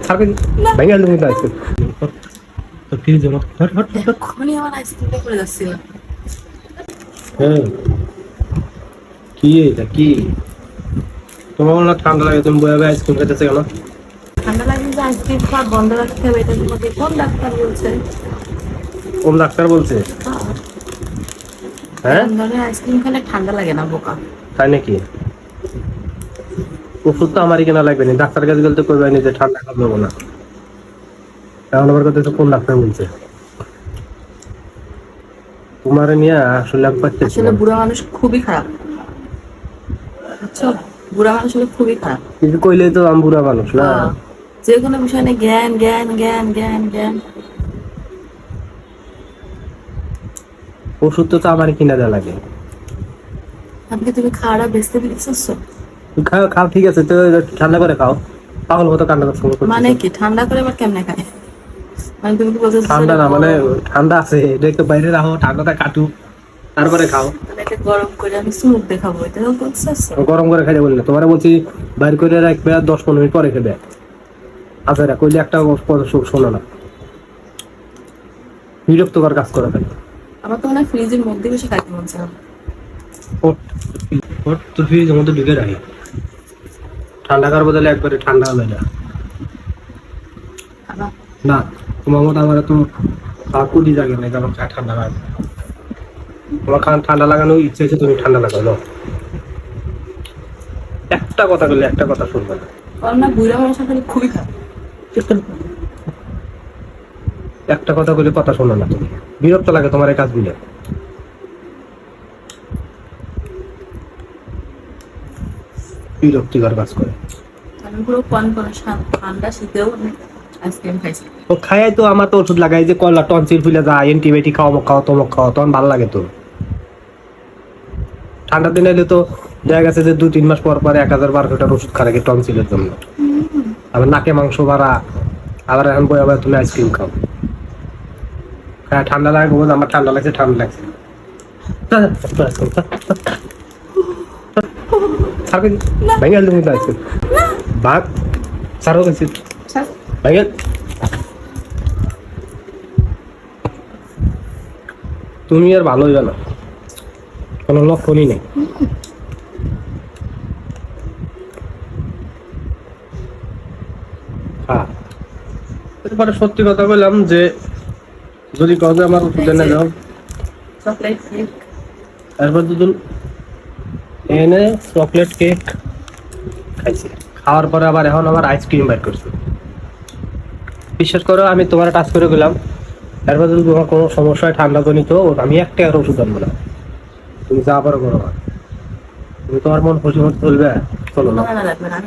ছাড়বে ভেঙে আলু কিন্তু আইসক্রিম তো fridge hot hot hot hot এখনই আমার আইসক্রিমটা করে যাচ্ছিল। হ্যাঁ কি এটা কি তোমার মনে হয় ঠান্ডা লাগে তুমি বয়ে আইসক্রিম খেতেছে কেন? ঠান্ডা লাগলে যে আইসক্রিম খাওয়া বন্ধ রাখতে হবে, এটার মধ্যে কোন ডাক্তার বলছে? কোন ডাক্তার বলছে? হ্যাঁ এরকম ধরনের আইসক্রিম খেলে ঠান্ডা লাগে না, বোকা। তাই নাকি? ওষুধ তো আমারই কেনা লাগবে না, ডাক্তার কাছে গেলে তো করবে না যে ঠান্ডা খাবো না। এখন আবার কথা কোন ডাক্তার বলছে? তোমার নিয়ে আসলে আমি পাচ্ছি আসলে বুড়া মানুষ খুবই খারাপ, বুঝছো? বুড়া মানুষ হলে খুবই খারাপ। কিছু কইলে তো আমি বুড়া মানুষ না। যে কোনো বিষয় নিয়ে জ্ঞান জ্ঞান জ্ঞান জ্ঞান জ্ঞান। ওষুধ তো আমারই কিনা দেওয়া লাগে। আমাকে তুমি খাওয়াটা বেচতে দিচ্ছো? খাও খাও ঠিক আছে, তো ঠান্ডা করে খাও। পাগল মতো কান্না করছো। মানে কি ঠান্ডা করে আবার কেমনে খায়? মানে তুমি কি বলছো ঠান্ডা না মানে ঠান্ডা আছে, এটা একটু বাইরে রাখো, ঠান্ডাটা কাটুক তারপরে খাও। এটা গরম করে আমি স্মুক দেখাবো, এটা বলছো? গরম করে খাইতে বললে তোমার বলছি বাইর করে রাখবে, 10-15 মিনিট পরে খেবে। আচ্ছা এটা কইলে একটা কথা শোনো না, বিরক্তকর কাজ করে ফেলে। আমার তো মনে হয় ফ্রিজের মধ্যে বেশি খাইতে মন চায়। তোর ফ্রিজের মধ্যে ঢুকে রাখি, ঠান্ডা করার বদলে একবারে ঠান্ডা হবে না। না তোমার মতো আমার তো কুড়ি জাগে না আমার ঠান্ডা লাগে। তোমার ঠান্ডা লাগানো ইচ্ছে আছে, তুমি ঠান্ডা লাগানো। একটা কথা বললে একটা কথা শুনবে না। কারণ না বুড়া মানুষের খালি খুবই খারাপ। একটা কথা বলে কথা শোনো না, তুমি বিরক্ত লাগে তোমার এই কাজগুলো। বিরক্তিকর কাজ করে। আমি পুরো ঠান্ডা শীতেও আইসক্রিম খাইছি। ও খাই তো আমার তো ওষুধ লাগাই যে কলা টনসিল ফুলে যায়, অ্যান্টিবায়োটিক খাও, মুখ খাও, তমক খাও, তখন ভালো লাগে তো। ঠান্ডার দিন এলে তো দেখা গেছে যে 2-3 মাস পর পর 1000-1200 ওষুধ খা লাগে টনসিলের জন্য। আবার নাকে মাংস বাড়া, আবার এখন বই আবার তুমি আইসক্রিম খাও। হ্যাঁ ঠান্ডা লাগে, আমার ঠান্ডা লাগছে, ঠান্ডা লাগছে। ভেঙে আলু কিন্তু আইসক্রিম ভাগ সারও গেছি ভেঙে। তুমি আর ভালোই জানো, কোনো লক্ষণই নেই। এরপরে সত্যি কথা বললাম যে যদি কাউকে আমার ওষুধ এনে দাও, চকলেট কেক, তারপর দুদিন এনে চকলেট কেক খাইছি, খাওয়ার পরে আবার এখন আবার আইসক্রিম বাইর করছি। বিশ্বাস করো আমি তোমার টাচ করে গেলাম, তারপর যদি তোমার কোনো সমস্যা হয় ঠান্ডা জনিত, আমি একটা আর ওষুধ আনবো না। তুমি যা পারো করো, তুমি তোমার মন খুশি মতো চলবে, চলো না। লাগবে না।